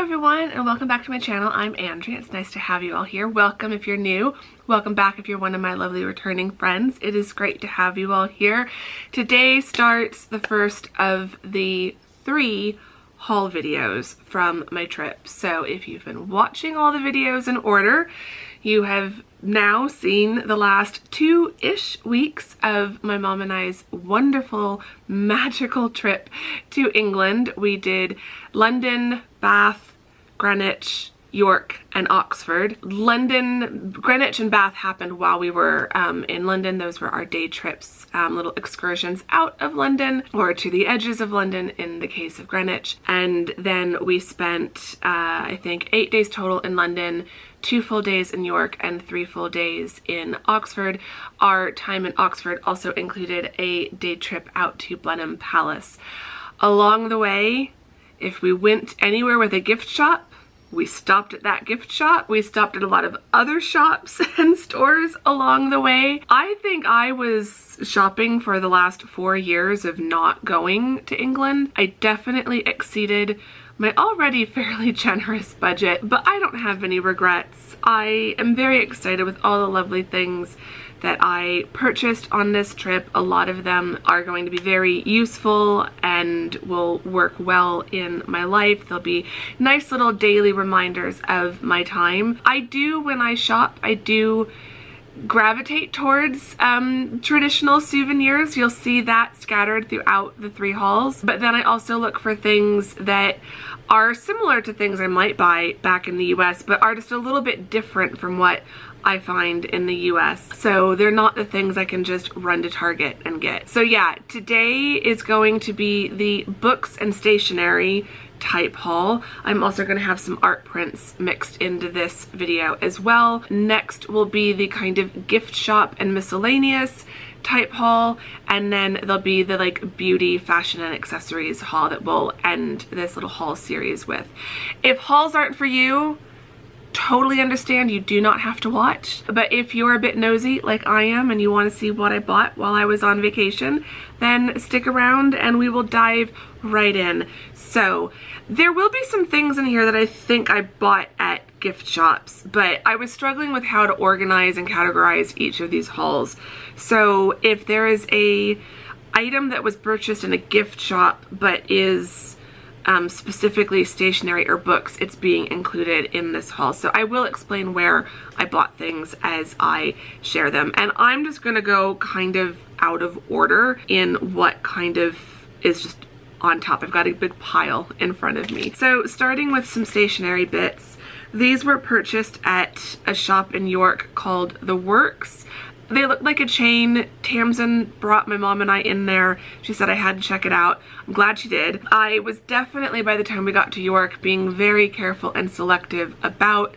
everyone, and welcome back to my channel. I'm Andrea. It's nice to have you all here. Welcome if you're new. Welcome back if you're one of my lovely returning friends. It is great to have you all here. Today starts the first of the 3 haul videos from my trip. So if you've been watching all the videos in order, you have now seen the last 2-ish weeks of my mom and I's wonderful, magical trip to England. We did London, Bath, Greenwich, York, and Oxford. Greenwich and Bath happened while we were in London. Those were our day trips, little excursions out of London or to the edges of London in the case of Greenwich. And then we spent, I think, 8 days total in London, 2 full days in York, and 3 full days in Oxford. Our time in Oxford also included a day trip out to Blenheim Palace. Along the way, if we went anywhere with a gift shop, we stopped at that gift shop. We stopped at a lot of other shops and stores along the way. I think I was shopping for the last 4 years of not going to England. I definitely exceeded my already fairly generous budget, but I don't have any regrets. I am very excited with all the lovely things that I purchased on this trip. A lot of them are going to be very useful and will work well in my life. They'll be nice little daily reminders of my time. When I shop, I do gravitate towards traditional souvenirs. You'll see that scattered throughout the 3 hauls, but then I also look for things that are similar to things I might buy back in the US, but are just a little bit different from what I find in the US. So they're not the things I can just run to Target and get. So yeah, today is going to be the books and stationery type haul. I'm also going to have some art prints mixed into this video as well. Next will be the kind of gift shop and miscellaneous type haul, and then there'll be the like beauty, fashion, and accessories haul that we'll end this little haul series with. If hauls aren't for you, totally understand. You do not have to watch, but if you're a bit nosy like I am and you want to see what I bought while I was on vacation, then stick around and we will dive right in. So there will be some things in here that I think I bought at gift shops, but I was struggling with how to organize and categorize each of these hauls. So if there is a item that was purchased in a gift shop but is specifically stationery or books, it's being included in this haul. So I will explain where I bought things as I share them, and I'm just gonna go kind of out of order in what kind of is just on top. I've got a big pile in front of me. So starting with some stationery bits, these were purchased at a shop in York called The Works. They look like a chain. Tamsin brought my mom and I in there. She said I had to check it out. I'm glad she did. I was definitely, by the time we got to York, being very careful and selective about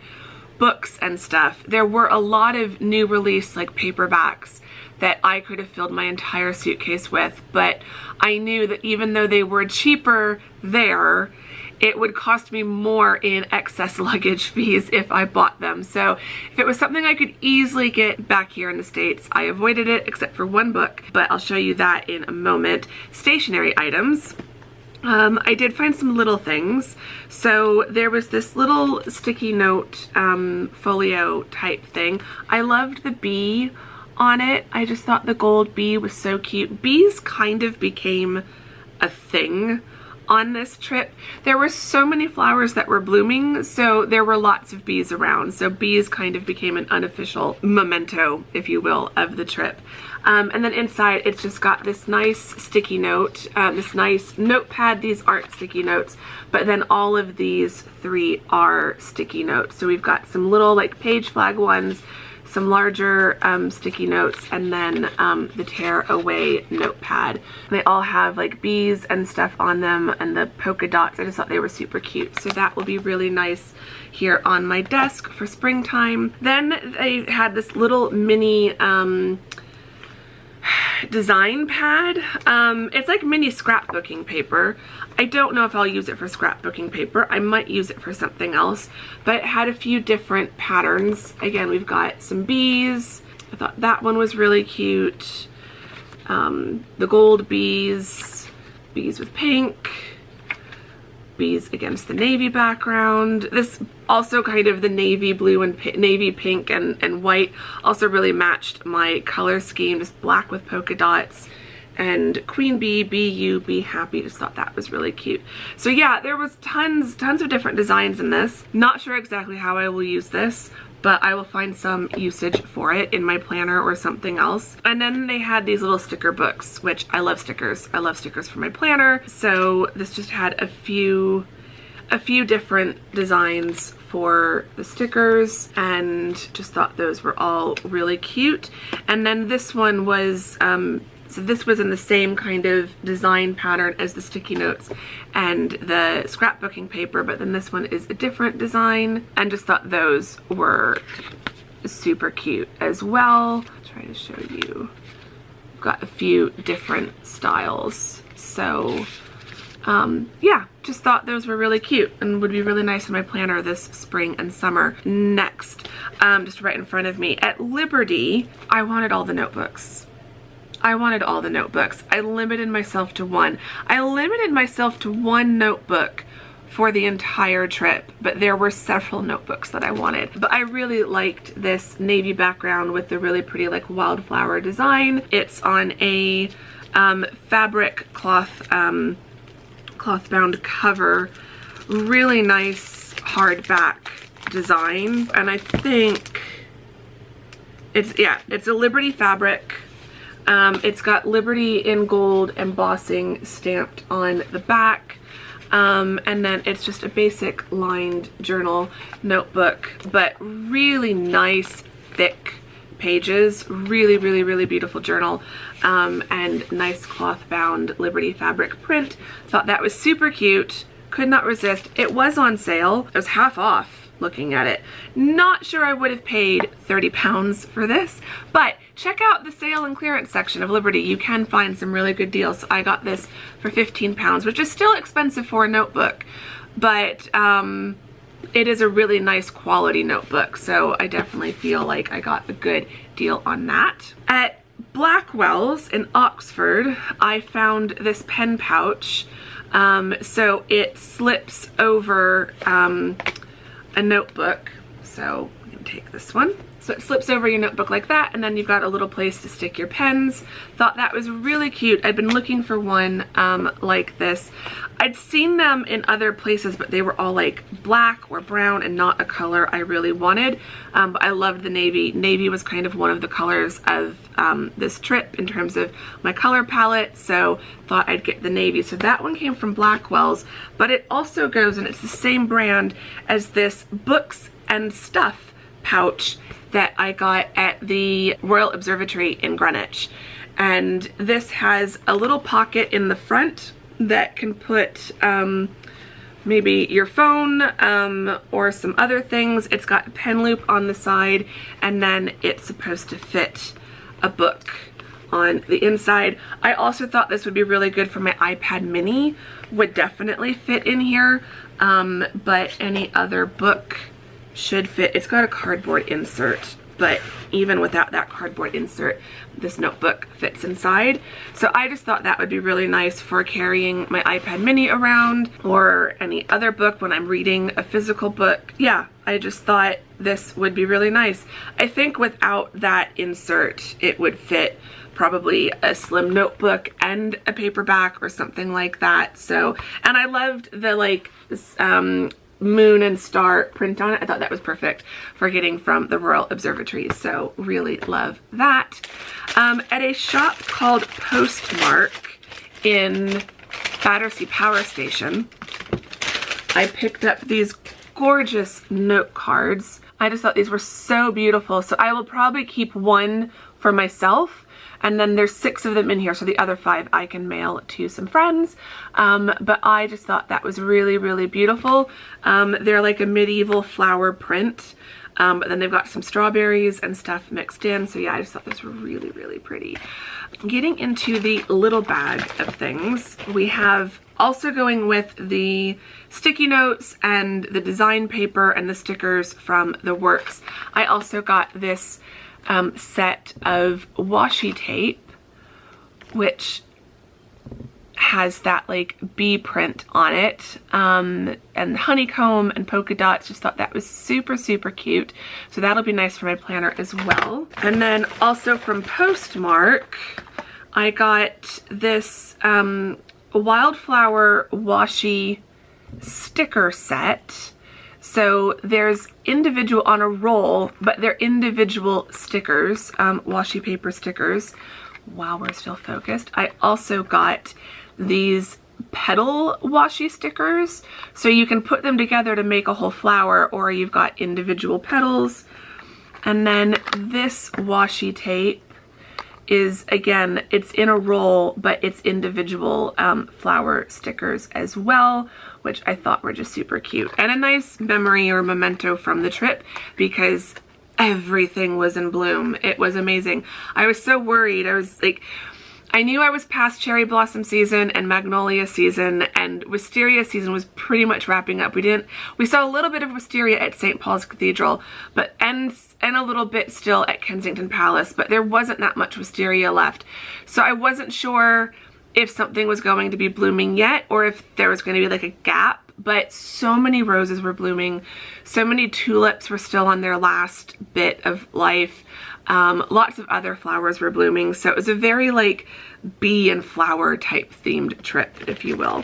books and stuff. There were a lot of new release like paperbacks that I could have filled my entire suitcase with, but I knew that even though they were cheaper there, it would cost me more in excess luggage fees if I bought them. So if it was something I could easily get back here in the States, I avoided it except for one book, but I'll show you that in a moment. Stationery items. I did find some little things. So there was this little sticky note folio type thing. I loved the bee on it. I just thought the gold bee was so cute. Bees kind of became a thing on this trip. There were so many flowers that were blooming, so there were lots of bees around. So bees kind of became an unofficial memento, if you will, of the trip. And then inside, it's just got this nice sticky note, this nice notepad. These aren't sticky notes, but then all of these 3 are sticky notes. So we've got some little like page flag ones, some larger sticky notes, and then the tear away notepad. They all have like bees and stuff on them and the polka dots. I just thought they were super cute. So that will be really nice here on my desk for springtime. Then they had this little mini design pad. It's like mini scrapbooking paper. I don't know if I'll use it for scrapbooking paper. I might use it for something else, but it had a few different patterns. Again, we've got some bees. I thought that one was really cute. The gold bees, bees with pink, bees against the navy background. This also kind of the navy blue and navy pink and white also really matched my color scheme, just black with polka dots. And Queen Bee, Be You, Be Happy, just thought that was really cute. So yeah, there was tons of different designs in this. Not sure exactly how I will use this, but I will find some usage for it in my planner or something else. And then they had these little sticker books, which I love stickers. I love stickers for my planner. So this just had a few different designs for the stickers, and just thought those were all really cute. And then this one was, so this was in the same kind of design pattern as the sticky notes and the scrapbooking paper, but then this one is a different design, and just thought those were super cute as well. I'll try to show you. Got a few different styles. So yeah, just thought those were really cute and would be really nice in my planner this spring and summer. Next, just right in front of me at Liberty, I wanted all the notebooks. I wanted all the notebooks. I limited myself to one. I limited myself to one notebook for the entire trip, but there were several notebooks that I wanted. But I really liked this navy background with the really pretty like wildflower design. It's on a fabric cloth bound cover. Really nice hardback design, and I think it's a Liberty fabric. It's got Liberty in gold embossing stamped on the back, and then it's just a basic lined journal notebook, but really nice thick pages. Really beautiful journal, and nice cloth bound Liberty fabric print. Thought that was super cute. Could not resist. It was on sale. It was half off looking at it. Not sure I would have paid 30 pounds for this, but check out the sale and clearance section of Liberty. You can find some really good deals. So I got this for 15 pounds, which is still expensive for a notebook, but it is a really nice quality notebook. So I definitely feel like I got a good deal on that. At Blackwell's in Oxford, I found this pen pouch. So it slips over a notebook. So I'm gonna take this one. So it slips over your notebook like that, and then you've got a little place to stick your pens. Thought that was really cute. I'd been looking for one like this. I'd seen them in other places, but they were all like black or brown and not a color I really wanted. But I loved the navy. Navy was kind of one of the colors of this trip in terms of my color palette, so thought I'd get the navy. So that one came from Blackwell's, but it also goes, and it's the same brand as this Books and Stuff pouch that I got at the Royal Observatory in Greenwich. And this has a little pocket in the front that can put maybe your phone or some other things. It's got a pen loop on the side, and then it's supposed to fit a book on the inside. I also thought this would be really good for my iPad mini. Would definitely fit in here, but any other book should fit. It's got a cardboard insert, but even without that cardboard insert, this notebook fits inside. So I just thought that would be really nice for carrying my iPad mini around, or any other book when I'm reading a physical book. Yeah, I just thought this would be really nice. I think without that insert, it would fit probably a slim notebook and a paperback or something like that. So, and I loved the like this moon and star print on it. I thought that was perfect for getting from the Royal Observatory, so really love that. At a shop called Postmark in Battersea Power Station, I picked up these gorgeous note cards. I just thought these were so beautiful, so I will probably keep one for myself, and then there's 6 of them in here, so the other 5 I can mail to some friends. But I just thought that was really beautiful. They're like a medieval flower print, but then they've got some strawberries and stuff mixed in. So yeah, I just thought those were really pretty. Getting into the little bag of things, we have also going with the sticky notes and the design paper and the stickers from the Works. I also got this set of washi tape, which has that like bee print on it, and honeycomb and polka dots. Just thought that was super, super cute. So that'll be nice for my planner as well. And then also from Postmark, I got this wildflower washi sticker set. So there's individual on a roll, but they're individual stickers, washi paper stickers. Wow, we're still focused. I also got these petal washi stickers. So you can put them together to make a whole flower, or you've got individual petals. And then this washi tape is, again, it's in a roll, but it's individual flower stickers as well, which I thought were just super cute. And a nice memory or memento from the trip, because everything was in bloom. It was amazing. I was so worried. I was like, I knew I was past cherry blossom season and magnolia season, and wisteria season was pretty much wrapping up. We saw a little bit of wisteria at St. Paul's Cathedral, but and a little bit still at Kensington Palace, but there wasn't that much wisteria left. So I wasn't sure if something was going to be blooming yet, or if there was going to be like a gap. But so many roses were blooming, so many tulips were still on their last bit of life. Lots of other flowers were blooming, so it was a very like bee and flower type themed trip, if you will.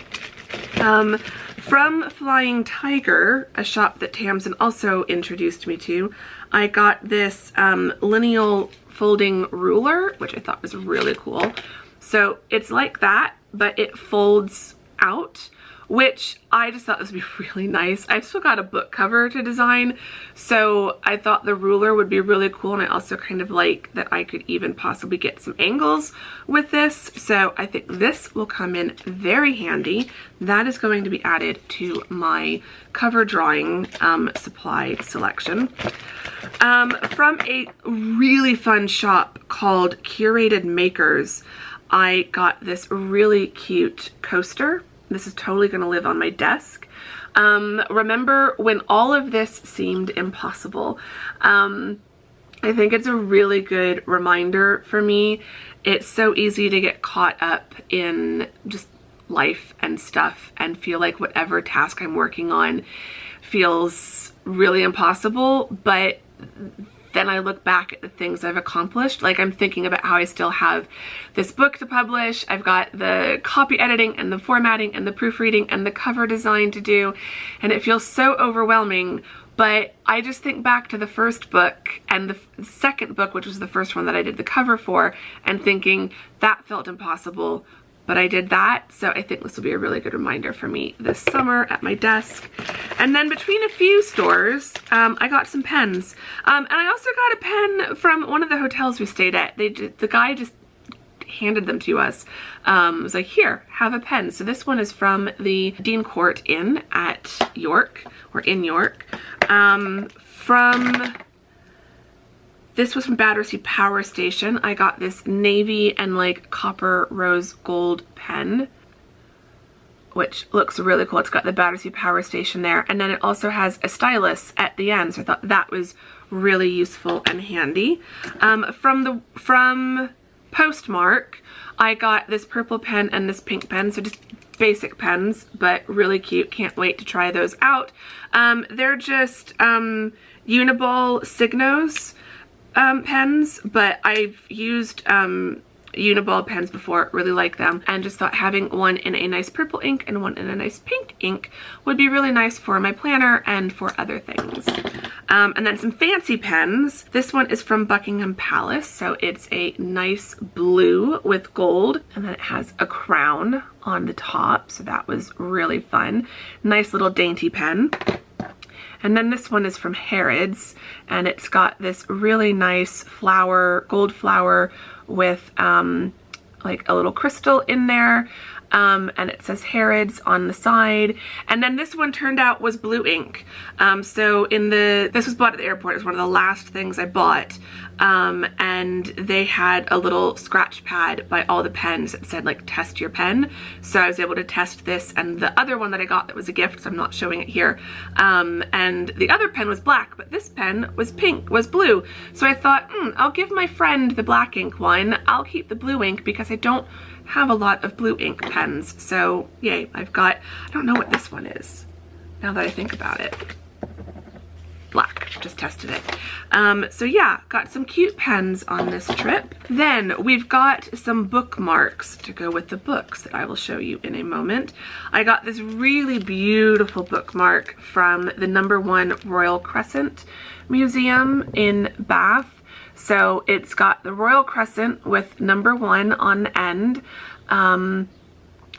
From Flying Tiger, a shop that Tamsin also introduced me to, I got this lineal folding ruler, which I thought was really cool. So it's like that, but it folds out, which I just thought this would be really nice. I've still got a book cover to design, so I thought the ruler would be really cool, and I also kind of like that I could even possibly get some angles with this. So I think this will come in very handy. That is going to be added to my cover drawing supply selection. From a really fun shop called Curated Makers, I got this really cute coaster. This is totally going to live on my desk. Remember when all of this seemed impossible? I think it's a really good reminder for me. It's so easy to get caught up in just life and stuff and feel like whatever task I'm working on feels really impossible, but then I look back at the things I've accomplished. Like, I'm thinking about how I still have this book to publish. I've got the copy editing and the formatting and the proofreading and the cover design to do, and it feels so overwhelming. But I just think back to the first book and the second book, which was the first one that I did the cover for, and thinking that felt impossible, but I did that. So I think this will be a really good reminder for me this summer at my desk. And then between a few stores, I got some pens. And I also got a pen from one of the hotels we stayed at. The guy just handed them to us. Was like, here, have a pen. So this one is from the Dean Court Inn at York, or in York. This was from Battersea Power Station. I got this navy and like copper rose gold pen, which looks really cool. It's got the Battersea Power Station there, and then it also has a stylus at the end, so I thought that was really useful and handy. From Postmark, I got this purple pen and this pink pen, so just basic pens, but really cute. Can't wait to try those out. They're just Uniball Signos pens, but I've used Uniball pens before, really like them, and just thought having one in a nice purple ink and one in a nice pink ink would be really nice for my planner and for other things. And then some fancy pens. This one is from Buckingham Palace, so it's a nice blue with gold, and then it has a crown on the top, so that was really fun. Nice little dainty pen. And then this one is from Harrods, and it's got this really nice flower, gold flower with like a little crystal in there, and it says Harrods on the side. And then this one turned out was blue ink. So this was bought at the airport. It was one of the last things I bought. and they had a little scratch pad by all the pens that said like test your pen. So I was able to test this and the other one that I got that was a gift, so I'm not showing it here. And the other pen was black, but this pen was blue. So I thought, I'll give my friend the black ink one. I'll keep the blue ink because I don't have a lot of blue ink pens. So yay, I don't know what this one is now that I think about it. Black, just tested it. So yeah, got some cute pens on this trip. Then we've got some bookmarks to go with the books that I will show you in a moment. I got this really beautiful bookmark from the #1 Royal Crescent Museum in Bath. So it's got the Royal Crescent with #1 on the end,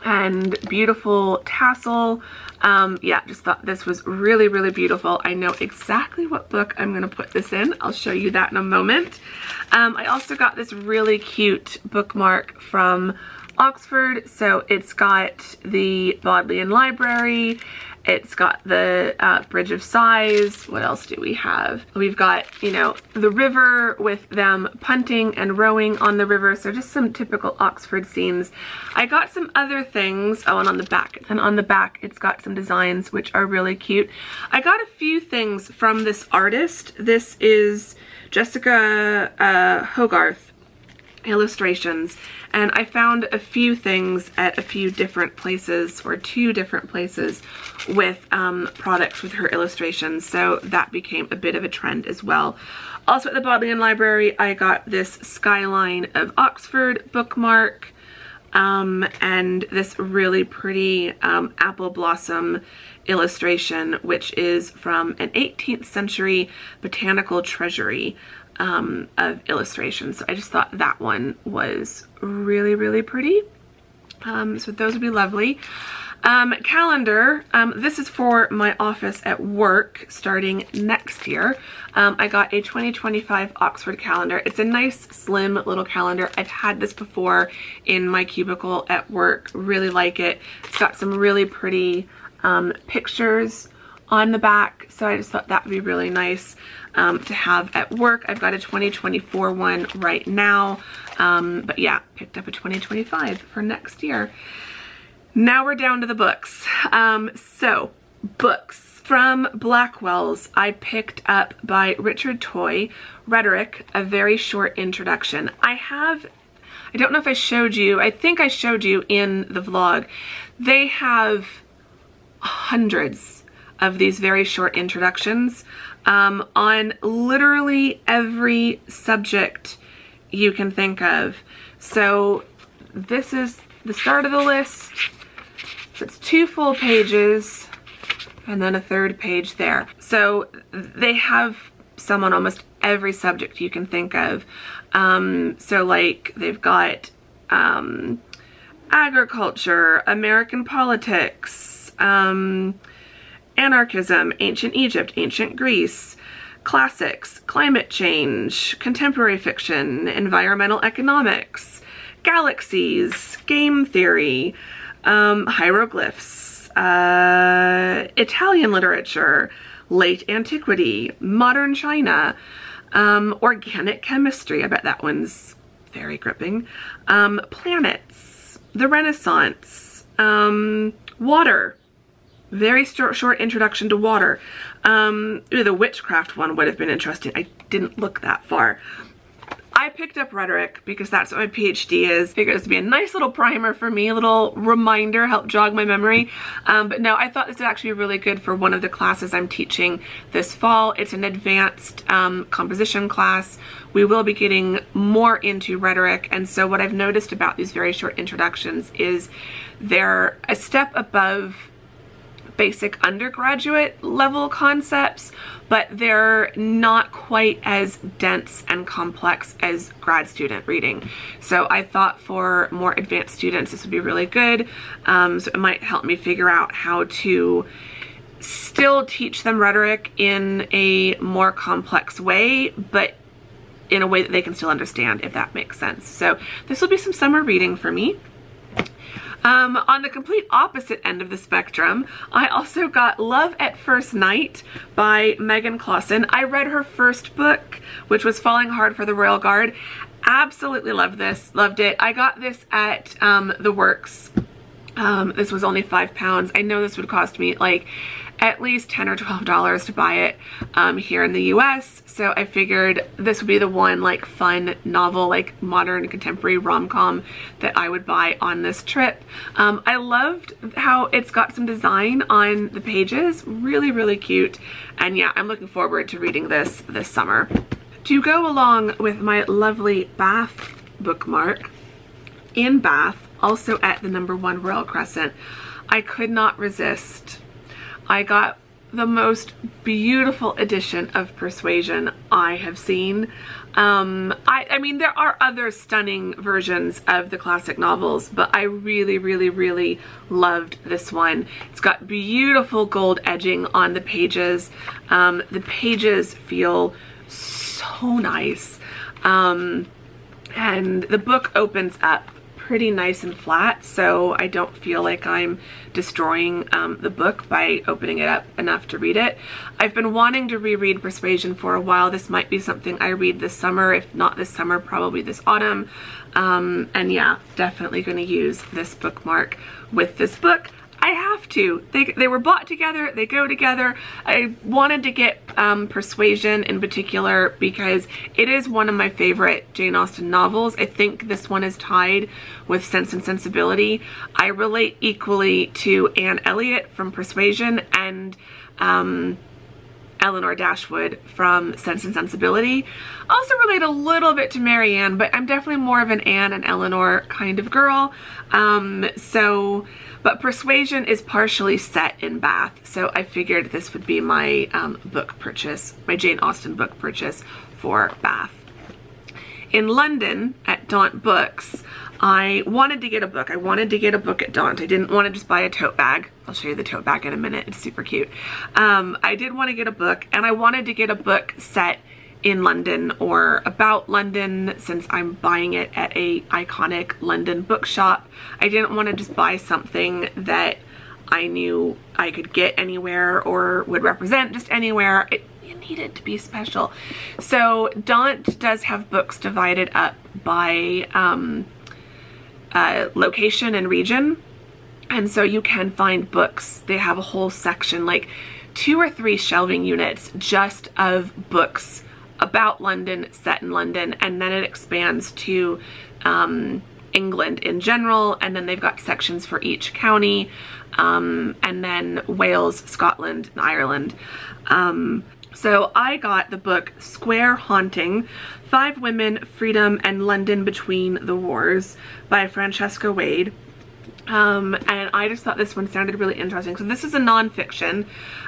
and beautiful tassel. Yeah, just thought this was really, really beautiful. I know exactly what book I'm gonna put this in. I'll show you that in a moment. I also got this really cute bookmark from Oxford. So it's got the Bodleian Library. It's got the Bridge of Sighs. What else do we have? We've got, you know, the river with them punting and rowing on the river. So just some typical Oxford scenes. I got some other things. Oh, and on the back. And on the back, it's got some designs which are really cute. I got a few things from this artist. This is Jessica Hogarth illustrations, and I found a few things at a few different places, or 2 different places, with products with her illustrations, so that became a bit of a trend as well. Also at the Bodleian Library, I got this Skyline of Oxford bookmark, and this really pretty apple blossom illustration, which is from an 18th century botanical treasury of illustrations. So I just thought that one was really, really pretty. So those would be lovely. Calendar, this is for my office at work starting next year. I got a 2025 Oxford calendar. It's a nice slim little calendar. I've had this before in my cubicle at work. Really like it. It's got some really pretty pictures on the back, so I just thought that would be really nice to have at work. I've got a 2024 one right now, but yeah, picked up a 2025 for next year. Now we're down to the books. So books from Blackwell's, I picked up by Richard Toye, Rhetoric, A Very Short Introduction. I don't know if I showed you, I think I showed you in the vlog, they have hundreds of these very short introductions on literally every subject you can think of. So this is the start of the list. So it's 2 full pages and then a 3rd page there. So they have some on almost every subject you can think of. So like they've got agriculture, American politics, anarchism, ancient Egypt, ancient Greece, classics, climate change, contemporary fiction, environmental economics, galaxies, game theory, hieroglyphs, Italian literature, late antiquity, modern China, organic chemistry, I bet that one's very gripping, planets, the Renaissance, water, very short introduction to water. The witchcraft one would have been interesting. I didn't look that far. I picked up Rhetoric because that's what my PhD is. Figured this would be a nice little primer for me, a little reminder, help jog my memory. But no, I thought this would actually be really good for one of the classes I'm teaching this fall. It's an advanced composition class. We will be getting more into rhetoric, and so what I've noticed about these very short introductions is they're a step above basic undergraduate level concepts, but they're not quite as dense and complex as grad student reading. So I thought for more advanced students this would be really good. So it might help me figure out how to still teach them rhetoric in a more complex way, but in a way that they can still understand, if that makes sense. So this will be some summer reading for me. On the complete opposite end of the spectrum, I also got Love at First Night by Megan Clausen. I read her first book, which was Falling Hard for the Royal Guard. Absolutely loved this, loved it. I got this at The Works. This was only £5. I know this would cost me like at least $10 or $12 to buy it here in the US, so I figured this would be the one like fun novel, like modern contemporary rom-com that I would buy on this trip. I loved how it's got some design on the pages, really cute, and yeah, I'm looking forward to reading this summer. To go along with my lovely Bath bookmark, in Bath, also at the #1 Royal Crescent, I could not resist. I got the most beautiful edition of Persuasion I have seen. I mean, there are other stunning versions of the classic novels, but I really loved this one. It's got beautiful gold edging on the pages. The pages feel so nice. And the book opens up pretty nice and flat, so I don't feel like I'm destroying the book by opening it up enough to read it. I've been wanting to reread Persuasion for a while. This might be something I read this summer. If not this summer, probably this autumn. And yeah, definitely going to use this bookmark with this book. I have to. They were bought together, they go together. I wanted to get Persuasion in particular because it is one of my favorite Jane Austen novels. I think this one is tied with Sense and Sensibility. I relate equally to Anne Elliot from Persuasion and Eleanor Dashwood from Sense and Sensibility. I also relate a little bit to Marianne, but I'm definitely more of an Anne and Eleanor kind of girl. But Persuasion is partially set in Bath, so I figured this would be my book purchase, my Jane Austen book purchase for Bath. In London at Daunt Books, I wanted to get a book. I wanted to get a book at Daunt. I didn't want to just buy a tote bag. I'll show you the tote bag in a minute. It's super cute. I did want to get a book, and I wanted to get a book set in London or about London, since I'm buying it at a iconic London bookshop. I didn't want to just buy something that I knew I could get anywhere or would represent just anywhere. It needed to be special. So Daunt does have books divided up by location and region, and so you can find books. They have a whole section, like 2 or 3 shelving units just of books about London, set in London, and then it expands to England in general, and then they've got sections for each county, and then Wales, Scotland, and Ireland. So I got the book Square Haunting, 5 Women, Freedom, and London Between the Wars by Francesca Wade. And I just thought this one sounded really interesting. So this is a nonfiction,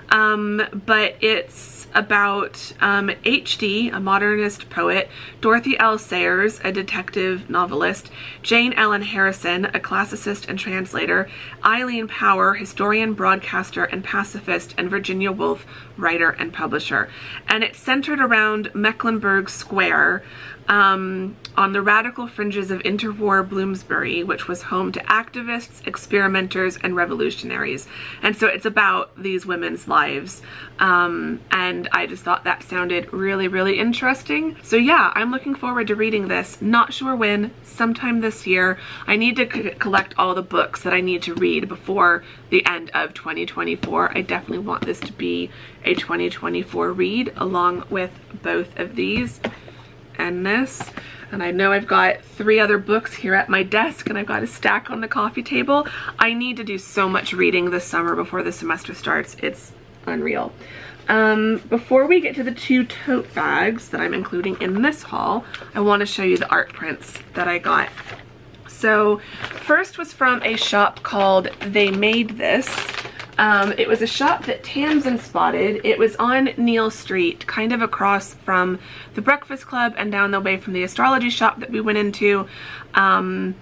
but it's about H.D., a modernist poet, Dorothy L. Sayers, a detective novelist, Jane Ellen Harrison, a classicist and translator, Eileen Power, historian, broadcaster, and pacifist, and Virginia Woolf, writer and publisher. And it's centered around Mecklenburg Square, on the radical fringes of interwar Bloomsbury, which was home to activists, experimenters, and revolutionaries. And so it's about these women's lives. And I just thought that sounded really interesting. So yeah, I'm looking forward to reading this. Not sure when, sometime this year. I need to collect all the books that I need to read before the end of 2024. I definitely want this to be a 2024 read, along with both of these and this. And I know I've got 3 other books here at my desk, and I've got a stack on the coffee table. I need to do so much reading this summer before the semester starts. It's unreal. Before we get to the 2 tote bags that I'm including in this haul, I want to show you the art prints that I got. So first was from a shop called They Made This. It was a shop that Tamsin spotted. It was on Neal Street, kind of across from the Breakfast Club and down the way from the astrology shop that we went into. And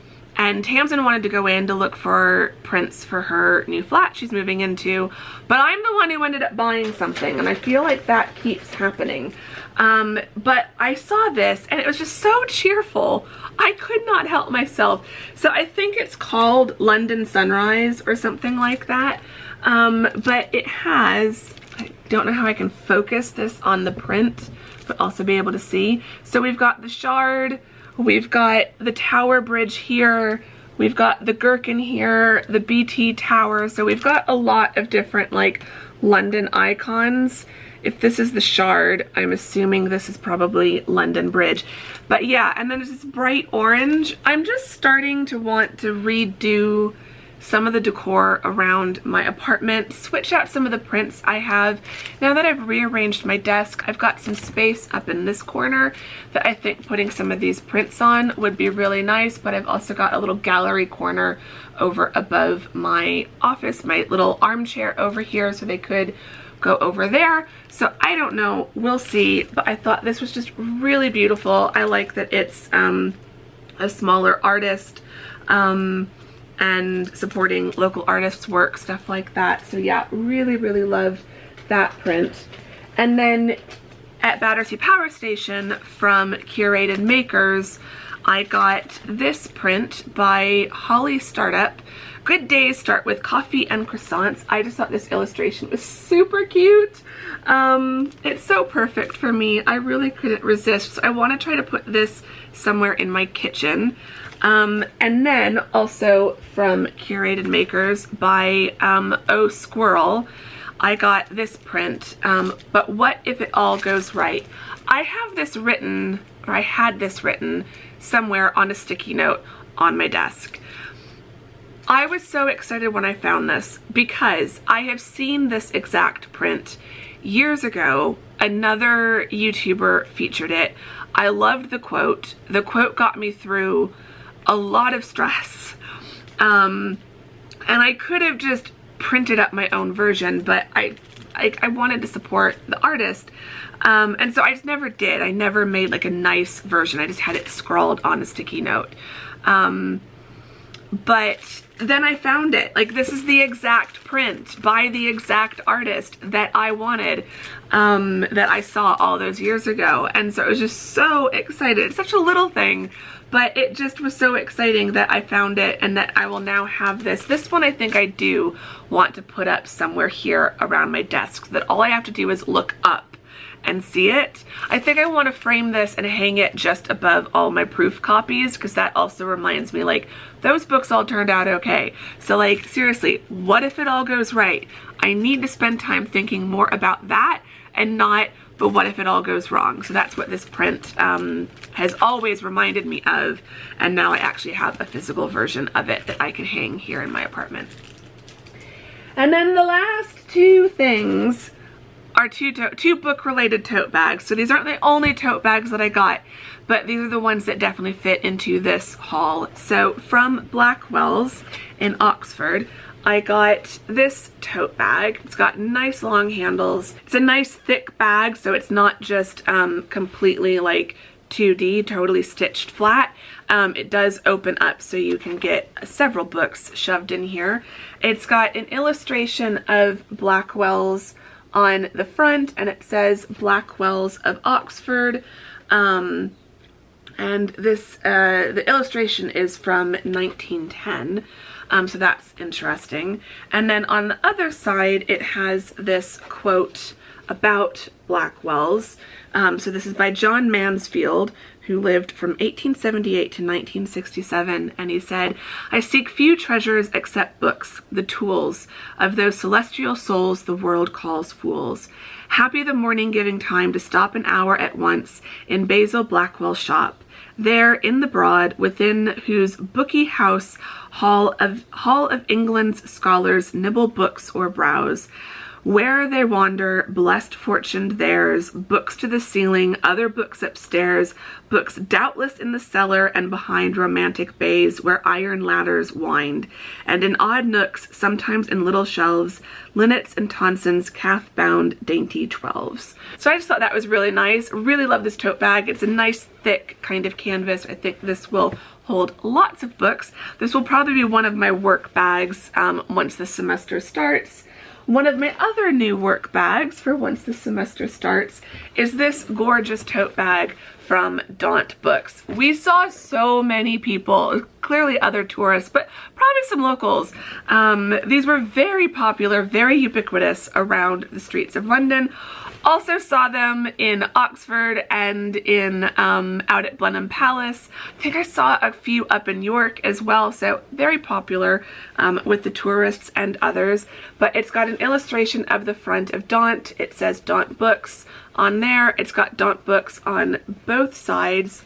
Tamsin wanted to go in to look for prints for her new flat she's moving into, but I'm the one who ended up buying something, and I feel like that keeps happening. But I saw this and it was just so cheerful. I could not help myself. So I think it's called London Sunrise or something like that. But it has, I don't know how I can focus this on the print, but also be able to see. So we've got the Shard, we've got the Tower Bridge here, we've got the Gherkin here, the BT Tower. So we've got a lot of different like London icons. If this is the Shard, I'm assuming this is probably London Bridge. But yeah, and then there's this bright orange. I'm just starting to want to redo some of the decor around my apartment, switch out some of the prints I have. Now that I've rearranged my desk, I've got some space up in this corner that I think putting some of these prints on would be really nice, but I've also got a little gallery corner over above my office, my little armchair over here, so they could go over there. So I don't know, we'll see, but I thought this was just really beautiful. I like that it's a smaller artist, and supporting local artists' work, stuff like that. So yeah, really, really love that print. And then at Battersea Power Station from Curated Makers, I got this print by Holly Startup. Good days start with coffee and croissants. I just thought this illustration was super cute. It's so perfect for me. I really couldn't resist. So I want to try to put this somewhere in my kitchen. And then also from Curated Makers by Oh Squirrel, I got this print, But What If It All Goes Right? I have this written, or I had this written somewhere on a sticky note on my desk. I was so excited when I found this because I have seen this exact print years ago. Another YouTuber featured it. I loved the quote. The quote got me through a lot of stress. And I could have just printed up my own version, but I wanted to support the artist. And so I just never did. I never made like a nice version. I just had it scrawled on a sticky note. But then I found it. Like, this is the exact print by the exact artist that I wanted, that I saw all those years ago. And so I was just so excited. It's such a little thing, but it just was so exciting that I found it and that I will now have this. This one I think I do want to put up somewhere here around my desk so that all I have to do is look up and see it. I think I want to frame this and hang it just above all my proof copies, because that also reminds me, like, those books all turned out okay. So like, seriously, what if it all goes right? I need to spend time thinking more about that and not, but what if it all goes wrong? So that's what this print has always reminded me of, and now I actually have a physical version of it that I can hang here in my apartment. And then the last two things are two book-related tote bags. So these aren't the only tote bags that I got, but these are the ones that definitely fit into this haul. So from Blackwell's in Oxford, I got this tote bag. It's got nice long handles. It's a nice thick bag, so it's not just completely like 2D, totally stitched flat. It does open up so you can get several books shoved in here. It's got an illustration of Blackwell's on the front, and it says Blackwell's of Oxford. And this, the illustration is from 1910. So that's interesting. And then on the other side, it has this quote about Blackwell's. So this is by John Mansfield, who lived from 1878 to 1967, and he said, "I seek few treasures except books, the tools of those celestial souls the world calls fools. Happy the morning giving time to stop an hour at once in Basil Blackwell's shop, there in the Broad, within whose booky house Hall of England's scholars nibble books or browse. Where they wander, blessed fortuned theirs, books to the ceiling, other books upstairs, books doubtless in the cellar and behind romantic bays where iron ladders wind, and in odd nooks, sometimes in little shelves, linnets and tonsons, calf-bound dainty 12s. So I just thought that was really nice. Really love this tote bag. It's a nice thick kind of canvas. I think this will hold lots of books. This will probably be one of my work bags once the semester starts. One of my other new work bags for once the semester starts is this gorgeous tote bag from Tote Books. We saw so many people, clearly other tourists, but probably some locals. These were very popular, very ubiquitous around the streets of London. Also saw them in Oxford and in out at Blenheim Palace. I think I saw a few up in York as well, so very popular with the tourists and others. But it's got an illustration of the front of Tote. It says Tote Books on there. It's got Tote Books on both sides.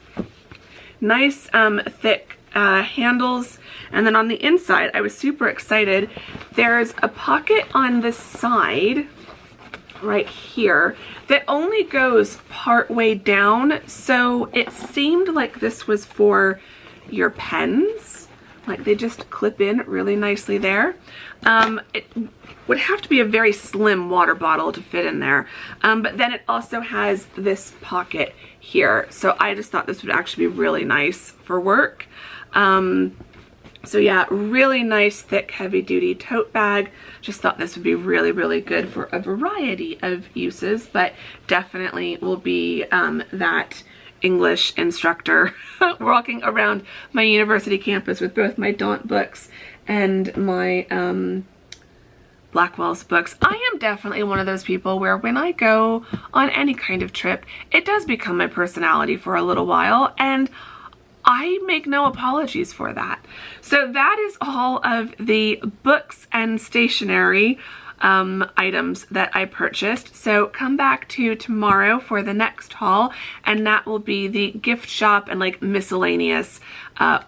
Nice thick handles. And then on the inside, I was super excited. There's a pocket on the side right here that only goes part way down, so it seemed like this was for your pens, like they just clip in really nicely there. It would have to be a very slim water bottle to fit in there, but then it also has this pocket here, so I just thought this would actually be really nice for work. So yeah, really nice, thick, heavy-duty tote bag. Just thought this would be really, really good for a variety of uses, but definitely will be that English instructor walking around my university campus with both my Tote books and my Blackwell's books. I am definitely one of those people where when I go on any kind of trip, it does become my personality for a little while, and I make no apologies for that. So that is all of the books and stationery items that I purchased. So come back to tomorrow for the next haul, and that will be the gift shop and like miscellaneous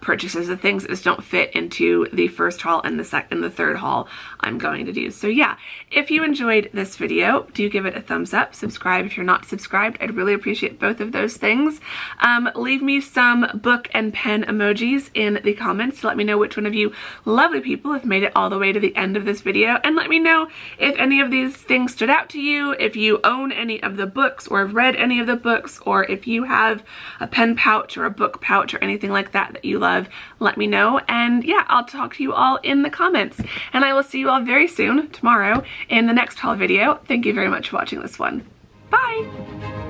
purchases, the things that just don't fit into the first haul and the third haul I'm going to do. So yeah, if you enjoyed this video, do give it a thumbs up, subscribe if you're not subscribed. I'd really appreciate both of those things. Leave me some book and pen emojis in the comments to let me know which one of you lovely people have made it all the way to the end of this video, and let me know if any of these things stood out to you, if you own any of the books or have read any of the books, or if you have a pen pouch or a book pouch or anything like that that you love, let me know. And yeah, I'll talk to you all in the comments, and I will see you all very soon tomorrow in the next haul video. Thank you very much for watching this one. Bye!